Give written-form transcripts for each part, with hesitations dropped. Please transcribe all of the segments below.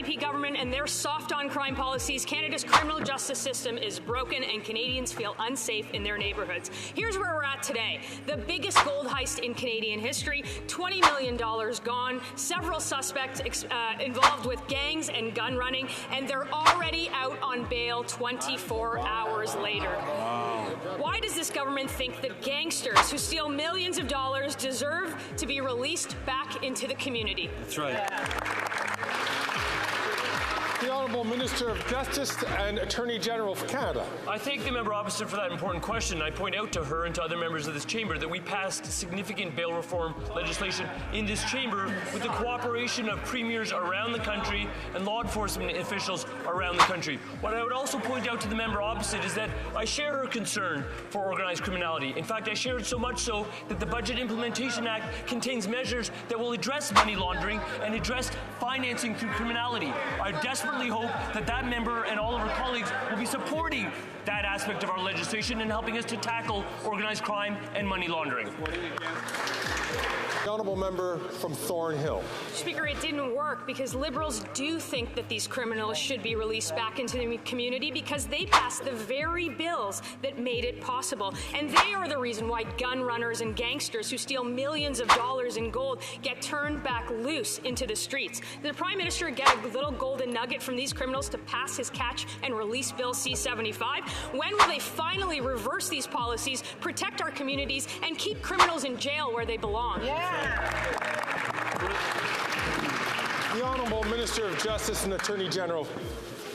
NDP government and their soft-on-crime policies, Canada's criminal justice system is broken and Canadians feel unsafe in their neighbourhoods. Here's where we're at today. The biggest gold heist in Canadian history, $20 million gone, several suspects involved with gangs and gun running, and they're already out on bail 24 hours later. Why does this government think that gangsters who steal millions of dollars deserve to be released back into the community? That's right. The Honourable Minister of Justice and Attorney General for Canada. I thank the member opposite for that important question. I point out to her and to other members of this chamber that we passed significant bail reform legislation in this chamber with the cooperation of premiers around the country and law enforcement officials around the country. What I would also point out to the member opposite is that I share her concern for organized criminality. In fact, I share it so much so that the Budget Implementation Act contains measures that will address money laundering and address financing through criminality. I desperately hope that that member and all of her colleagues will be supporting that aspect of our legislation and helping us to tackle organized crime and money laundering. The Honourable Member from Thornhill. Speaker, it didn't work because Liberals do think that these criminals should be released back into the community because they passed the very bills that made it possible. And they are the reason why gun runners and gangsters who steal millions of dollars in gold get turned back loose into the streets. Did the Prime Minister get a little golden nugget from these criminals to pass his catch and release Bill C-75? When will they finally reverse these policies, protect our communities, and keep criminals in jail where they belong? The Honourable Minister of Justice and Attorney General.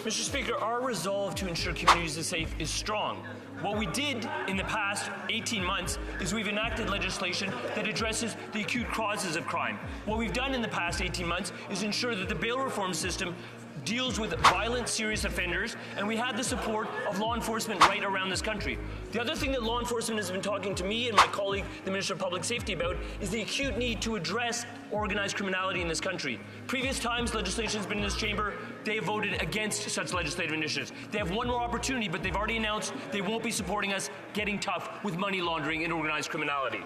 Mr. Speaker, our resolve to ensure communities are safe is strong. What we did in the past 18 months is we've enacted legislation that addresses the acute causes of crime. What we've done in the past 18 months is ensure that the bail reform system deals with violent, serious offenders, and we had the support of law enforcement right around this country. The other thing that law enforcement has been talking to me and my colleague, the Minister of Public Safety, about is the acute need to address organized criminality in this country. Previous times legislation has been in this chamber, they have voted against such legislative initiatives. They have one more opportunity, but they've already announced they won't be supporting us getting tough with money laundering and organized criminality.